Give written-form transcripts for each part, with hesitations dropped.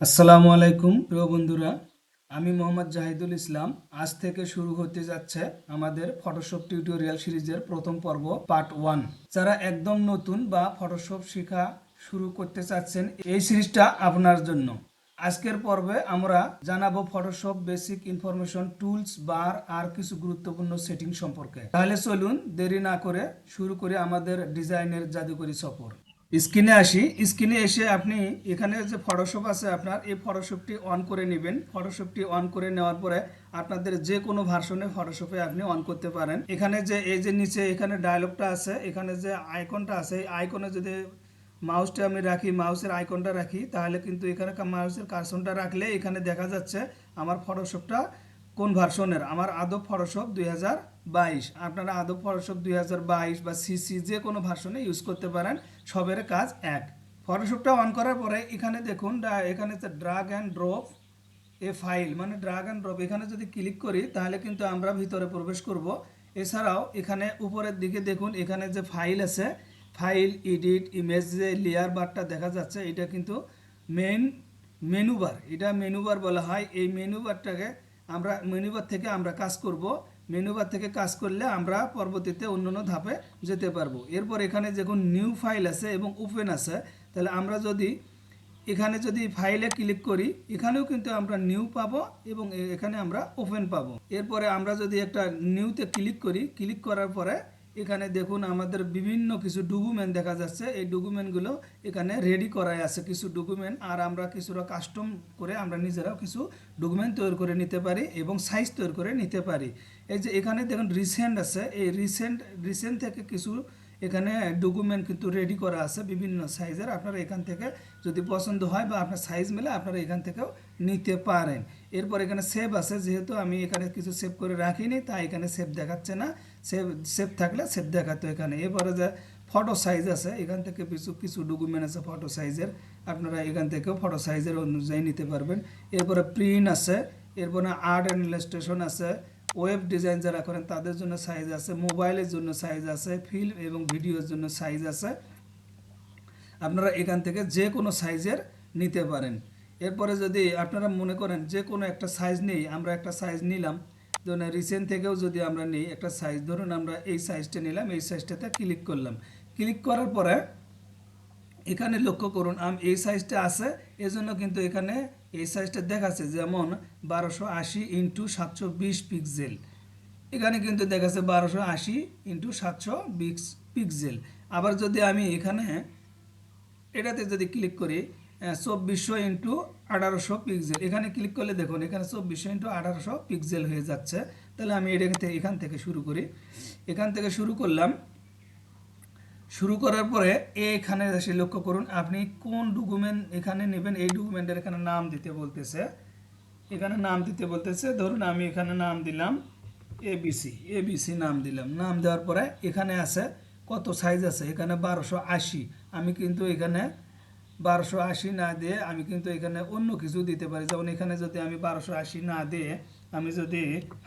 আসসালামু আলাইকুম প্রিয় বন্ধুরা, আমি মোহাম্মদ জাহিদুল ইসলাম। আজ থেকে শুরু হতে যাচ্ছে আমাদের ফটোশপ টিউটোরিয়াল সিরিজের প্রথম পর্ব পার্ট 1। যারা একদম নতুন বা ফটোশপ শেখা শুরু করতে চাচ্ছেন, এই সিরিজটা আপনার জন্য। আজকের পর্বে আমরা জানাবো ফটোশপ বেসিক ইনফরমেশন, টুলস, বার আর কিছু গুরুত্বপূর্ণ সেটিং সম্পর্কে। তাহলে চলুন দেরি না করে শুরু করি আমাদের ডিজাইনের জাদুকরি সফর। স্ক্রিনে আসি। স্ক্রিনে এসে আপনি এখানে যে ফটোশপ আছে আপনার, এই ফটোশপটি অন করে নেবেন। ফটোশপটি অন করে নেওয়ার পরে আপনাদের যে কোনো ভার্সনে ফটোশপে আপনি অন করতে পারেন। এখানে যে এই যে নিচে এখানে ডায়লগটা আছে, এখানে যে আইকনটা আছে, এই আইকনে যদি মাউসটা আমি রাখি, মাউসের আইকনটা রাখি, তাহলে কিন্তু এখানে মাউসের কার্সনটা রাখলে এখানে দেখা যাচ্ছে আমার ফটোশপটা কোন ভার্সনের। আমার আদব ফটোশপ 2022। আপনারা আদব ফটোশপ 2022 বা সিসি যে কোনো ভার্সনে ইউজ করতে পারেন, সবের কাজ এক। ফটোশপটা অন করার পরে এখানে দেখুন, এখানে drug and drop A file, মানে ড্রাগ অ্যান্ড ড্রপ, এখানে যদি ক্লিক করি তাহলে কিন্তু আমরা ভিতরে প্রবেশ করব। এছাড়াও এখানে উপরের দিকে দেখুন, এখানে যে ফাইল আছে, ফাইল, এডিট, ইমেজ, যে লেয়ার বারটা দেখা যাচ্ছে, এটা কিন্তু মেন মেনু বার, এটা মেনু বার বলা হয়। এই মেনু বারটাকে আমরা মেনু বার থেকে আমরা কাজ করব। মেনু বার থেকে কাজ করলে আমরা পরবর্তীতে অন্যান্য ধাপে যেতে পারবো। এরপর এখানে যখন নিউ ফাইল আছে এবং ওপেন আছে, তাহলে আমরা যদি এখানে যদি ফাইলে ক্লিক করি, এখানেও কিন্তু আমরা নিউ পাবো এবং এখানে আমরা ওপেন পাবো। এরপরে আমরা যদি একটা নিউতে ক্লিক করি, ক্লিক করার পরে এখানে দেখুন আমাদের বিভিন্ন কিছু ডকুমেন্ট দেখা যাচ্ছে। এই ডকুমেন্টগুলো এখানে রেডি করাই আছে কিছু ডকুমেন্ট, আর আমরা কিছুটা কাস্টম করে আমরা নিজেরাও কিছু ডকুমেন্ট তৈরি করে নিতে পারি এবং সাইজ তৈরি করে নিতে পারি। এই যে এখানে দেখুন রিসেন্ট আছে, এই রিসেন্ট থেকে কিছু এখানে ডকুমেন্ট কিন্তু রেডি করা আছে বিভিন্ন সাইজের। আপনারা এখান থেকে যদি পছন্দ হয় বা আপনার সাইজ মেলে, আপনারা এখান থেকেও নিতে পারেন। এরপর এখানে সেভ আছে, যেহেতু আমি এখানে কিছু সেভ করে রাখিনি তাই এখানে সেভ দেখাচ্ছে না। সেভ সেভ থাকলে সেভ দেখাতো এখানে। এরপরে যে ফটো সাইজ আছে, এখান থেকে কিছু কিছু ডকুমেন্ট আছে ফটো সাইজের, আপনারা এখান থেকেও ফটো সাইজের অনুযায়ী নিতে পারবেন। এরপরে প্রিন্ট আছে, এরপরে আর্ট অ্যান্ড ইলাস্ট্রেশন আছে, ওয়েব ডিজাইন যারা করেন তাদের জন্য সাইজ আছে, মোবাইলের জন্য সাইজ আছে, ফিল্ম এবং ভিডিওর জন্য সাইজ আছে। আপনারা এখান থেকে যে কোনো সাইজের নিতে পারেন। এরপরে যদি আপনারা মনে করেন যে কোনো একটা সাইজ নেই, আমরা একটা সাইজ নিলাম, ধরুন রিসেন্ট থেকেও যদি আমরা নিই একটা সাইজ, ধরুন আমরা এই সাইজটা নিলাম, এই সাইজটাতে ক্লিক করলাম। ক্লিক করার পরে এখানে লক্ষ্য করুন এই সাইজটা আছে, এজন্য কিন্তু এখানে এই সাইজটা দেখাচ্ছে যেমন 1280x720 পিক্সেল। এখানে কিন্তু দেখাচ্ছে 1280x720 পিক্সেল। আবার যদি আমি এখানে এটাতে যদি ক্লিক করি 2400x1800 পিক্সেল, এখানে ক্লিক করলে দেখুন এখানে 2400x1800 পিক্সেল হয়ে যাচ্ছে। তাহলে আমি এখান থেকে শুরু করি। এখান থেকে শুরু করলাম। শুরু করার পরে এখানে এসে লক্ষ্য করুন আপনি কোন ডকুমেন্ট এখানে নেবেন। এই ডকুমেন্টের এখানে নাম দিতে বলতেছে, এখানে নাম দিতে বলতেছে। ধরুন আমি এখানে নাম দিলাম এবিসি, এবিসি নাম দিলাম। নাম দেওয়ার পরে এখানে আছে কত সাইজ আছে, এখানে 1280। আমি কিন্তু এখানে 1280 না দিয়ে আমি কিন্তু এখানে অন্য কিছু দিতে পারি। যেমন এখানে যদি আমি 1280 না দিয়ে আমি যদি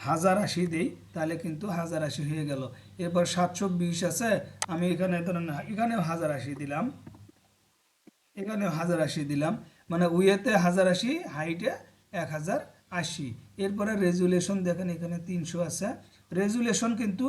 1080 দিই, তাহলে কিন্তু 1080 হয়ে গেল। এরপর 720 আছে, আমি এখানে ধরেন এখানেও 1080 দিলাম, এখানেও 1080 দিলাম, মানে উইয়েতে 1080, হাইটে 1080। এরপরে রেজুলেশন দেখেন এখানে 300 আছে। রেজুলেশন কিন্তু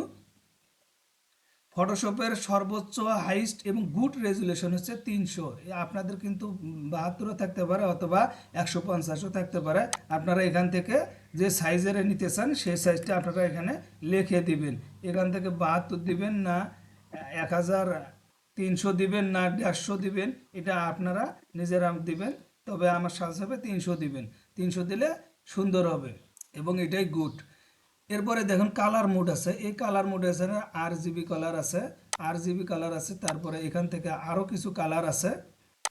ফটোশপের সর্বোচ্চ হাইস্ট এবং গুড রেজুলেশন হচ্ছে 300। আপনাদের কিন্তু 72ও থাকতে পারে অথবা 150ও থাকতে পারে। আপনারা এখান থেকে যে সাইজের নিতে চান সেই সাইজটা আপনারা এখানে লিখে দিবেন। এখান থেকে 72 দিবেন না 1300 দিবেন না 150 দিবেন, এটা আপনারা নিজেরা দিবেন। তবে আমার সাজে হবে 300 দিবেন, 300 দিলে সুন্দর হবে এবং এটাই গুড। এরপরে দেখুন কালার মোড আছে, এই কালার মোডে আছে RGB কালার আছে, RGB কালার আছে। তারপরে এখান থেকে আরও কিছু কালার আছে।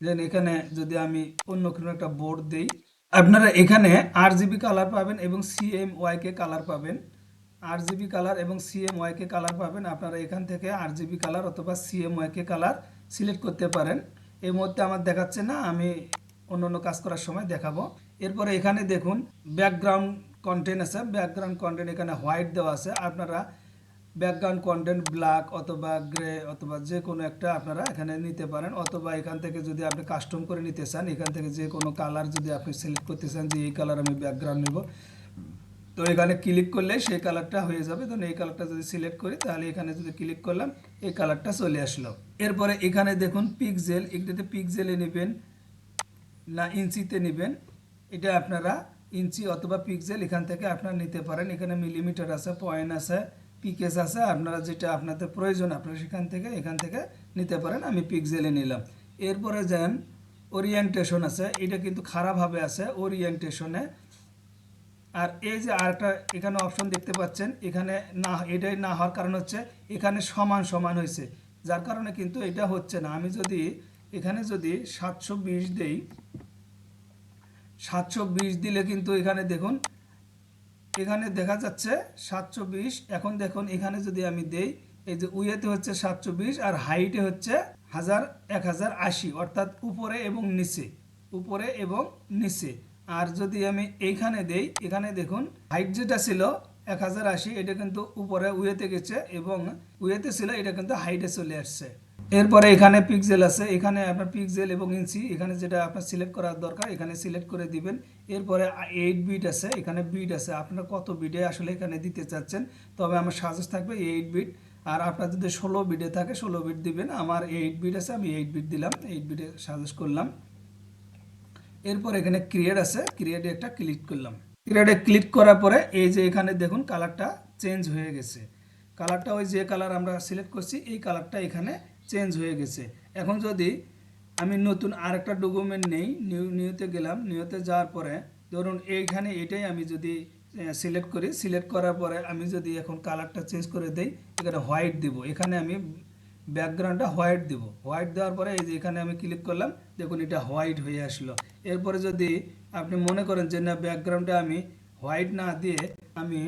যেন এখানে যদি আমি অন্য কোনো একটা বোর্ড দিই, আপনারা এখানে RGB কালার পাবেন এবং CMYK কালার পাবেন। RGB কালার এবং CMYK কালার পাবেন। আপনারা এখান থেকে RGB কালার অথবা CMYK কালার সিলেক্ট করতে পারেন। এই মুহূর্তে আমার দেখাচ্ছে না, আমি অন্য কাজ করার সময় দেখাবো। এরপরে এখানে দেখুন ব্যাকগ্রাউন্ড কন্টেন্ট আছে, ব্যাকগ্রাউন্ড কন্টেন্ট এখানে হোয়াইট দেওয়া আছে। আপনারা ব্যাকগ্রাউন্ড কন্টেন্ট ব্ল্যাক অথবা গ্রে অথবা যে কোনো একটা আপনারা এখানে নিতে পারেন, অথবা এখান থেকে যদি আপনি কাস্টম করে নিতে চান এখান থেকে যে কোনো কালার যদি আপনি সিলেক্ট করতে চান যে এই কালার আমি ব্যাকগ্রাউন্ড নেব, তো এখানে ক্লিক করলে সেই কালারটা হয়ে যাবে। ধরুন এই কালারটা যদি সিলেক্ট করি তাহলে এখানে যদি ক্লিক করলাম এই কালারটা চলে আসলো। এরপরে এখানে দেখুন পিক্সেল, এটাতে পিক্সেলে নেবেন না ইঞ্চিতে নেবেন, এটা আপনারা ইঞ্চি অথবা পিক্সেল এখান থেকে আপনারা নিতে পারেন। এখানে মিলিমিটার আছে, পয়েন্ট আছে, পিকেস আছে, আপনারা যেটা আপনাদের প্রয়োজন আপনারা এখান থেকে নিতে পারেন। আমি পিক্সেলে নিলাম। এরপরে যান ওরিয়েন্টেশন আছে, এটা কিন্তু খারাপভাবে আছে ওরিয়েন্টেশনে। আর এই যে আরেকটা এখানে অপশন দেখতে পাচ্ছেন, এখানে না, এটাই না হওয়ার কারণ হচ্ছে এখানে সমান সমান হয়েছে, যার কারণে কিন্তু এটা হচ্ছে না। আমি যদি এখানে যদি 720 দেই, 720 দিলে কিন্তু এখানে দেখুন এখানে দেখা যাচ্ছে 720। এখন দেখুন এখানে যদি আমি দেই, এই যে উইয়েতে হচ্ছে 720 আর হাইটে হচ্ছে 1080, অর্থাৎ উপরে এবং নিচে, উপরে এবং নিচে। আর যদি আমি এইখানে দেই, এখানে দেখুন হাইট যেটা ছিল 1080 এটা কিন্তু উপরে উইয়েতে গেছে এবং উইয়েতে ছিল এটা কিন্তু হাইটে চলে আসছে। এরপরে এখানে পিক্সেল আছে, এখানে আপনার পিক্সেল এবং ইঞ্চি এখানে যেটা আপনার সিলেক্ট করার দরকার এখানে সিলেক্ট করে দিবেন। এরপরে 8 বিট আছে, এখানে বিট আছে, আপনার কত বিটে আসলে এখানে দিতে চাচ্ছেন। তবে আমার সাজেস্ট থাকবে 8 বিট, আর আপনার যদি 16 বিটে থাকে 16 বিট দিবেন। আমার 8 বিট আছে, আমি 8 বিট দিলাম, 8 বিটে সাজেস্ট করলাম। এরপর এখানে ক্রিয়েট আছে, ক্রিয়েটে একটা ক্লিক করলাম। ক্রিয়েটে ক্লিক করার পরে এই যে এখানে দেখুন কালারটা চেঞ্জ হয়ে গেছে। কালারটা ওই যে কালার আমরা সিলেক্ট করছি এই কালারটা এখানে চেঞ্জ হয়ে গেছে। এখন যদি আমি নতুন আরেকটা ডকুমেন্ট নেই, নিউতে গেলাম, নিউতে যাওয়ার পরে ধরুন এইখানে এটাই আমি যদি সিলেক্ট করি, সিলেক্ট করার পরে আমি যদি এখন কালারটা চেঞ্জ করে দেই, এখানে হোয়াইট দিব, এখানে আমি ব্যাকগ্রাউন্ডটা হোয়াইট দিব। হোয়াইট দেওয়ার পরে এই যে এখানে আমি ক্লিক করলাম, দেখুন এটা হোয়াইট হয়ে আসলো। এরপরে যদি আপনি মনে করেন যে না ব্যাকগ্রাউন্ডটা আমি হোয়াইট না দিয়ে আমি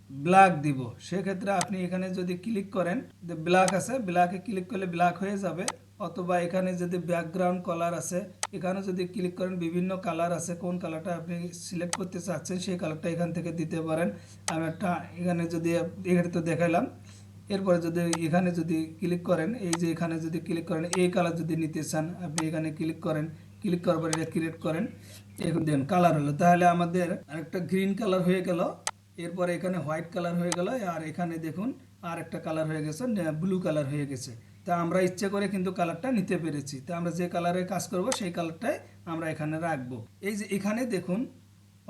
ব্ল্যাক দিব, সেক্ষেত্রে আপনি এখানে যদি ক্লিক করেন, ব্ল্যাক আছে, ব্ল্যাকে ক্লিক করলে ব্ল্যাক হয়ে যাবে। অথবা এখানে যদি ব্যাকগ্রাউন্ড কালার আছে, এখানে যদি ক্লিক করেন বিভিন্ন কালার আছে, কোন কালারটা আপনি সিলেক্ট করতে চাচ্ছেন সেই কালারটা এখান থেকে দিতে পারেন। আমি একটা এখানে যদি এখানে তো দেখালাম। এরপরে যদি এখানে যদি ক্লিক করেন, এই যে এখানে যদি ক্লিক করেন এই কালার যদি নিতে চান আপনি এখানে ক্লিক করেন, ক্লিক করার পরে এটা ক্রিয়েট করেন, এখন দেন কালার হলো। তাহলে আমাদের আরেকটা গ্রিন কালার হয়ে গেল, এরপরে এখানে হোয়াইট কালার হয়ে গেল, আর এখানে দেখুন আর একটা কালার হয়ে গেছে, ব্লু কালার হয়ে গেছে। তা আমরা ইচ্ছে করে কিন্তু কালারটা নিতে পেরেছি। তা আমরা যে কালারে কাজ করব সেই কালারটাই আমরা এখানে রাখবো। এই যে এখানে দেখুন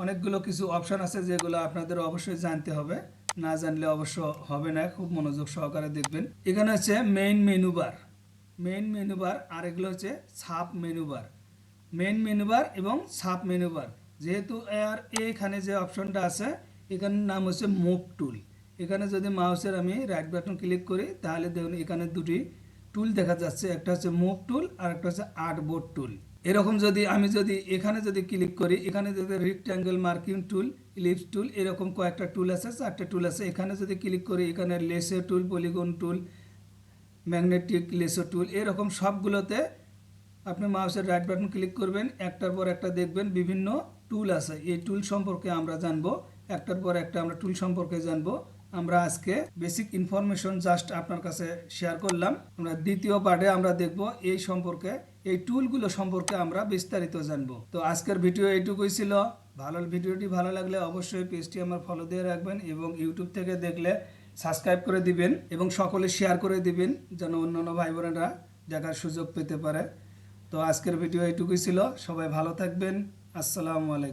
অনেকগুলো কিছু অপশন আছে যেগুলো আপনাদের অবশ্যই জানতে হবে, না জানলে অবশ্য হবে না, খুব মনোযোগ সহকারে দেখবেন। এখানে হচ্ছে main menu bar, main menu bar, আর এগুলো হচ্ছে sub menu bar. Main menu bar এবং সাব মেনু বার, যেহেতু আর এখানে যে অপশনটা আছে এখানের নাম হচ্ছে মুভ টুল। এখানে যদি মাউসের আমি রাইট বাটন ক্লিক করি তাহলে দেখুন এখানে দুটি টুল দেখা যাচ্ছে, একটা হচ্ছে মুভ টুল আর একটা হচ্ছে আর্টবোর্ড টুল। এরকম যদি আমি যদি এখানে যদি ক্লিক করি, এখানে যদি রেক্ট্যাঙ্গেল মার্কিং টুল, ইলিপস টুল, এরকম কয়েকটা টুল আছে, 4টে টুল আছে। এখানে যদি ক্লিক করি এখানে লেসো টুল, পলিগন টুল, ম্যাগনেটিক লেসো টুল, এরকম সবগুলোতে আপনি মাউসের রাইট বাটন ক্লিক করবেন, একটার পর একটা দেখবেন বিভিন্ন টুল আছে। এই টুল সম্পর্কে আমরা জানবো, একটার পর একটা আমরা টুল সম্পর্কে জানবো। আমরা আজকে বেসিক ইনফরমেশন জাস্ট আপনার কাছে শেয়ার করলাম। আমরা দ্বিতীয় পার্টে আমরা দেখব এই সম্পর্কে, এই টুলগুলো সম্পর্কে আমরা বিস্তারিত জানবো। তো আজকের ভিডিও এইটুকুই ছিল। ভিডিওটি ভালো লাগলে অবশ্যই পেজটি আমার ফলো দিয়ে রাখবেন এবং ইউটিউব থেকে দেখলে সাবস্ক্রাইব করে দিবেন এবং সকলে শেয়ার করে দিবেন যেন অন্যান্য ভাই বোনেরা দেখার সুযোগ পেতে পারে। তো আজকের ভিডিও এইটুকুই ছিল। সবাই ভালো থাকবেন। আসসালামু আলাইকুম।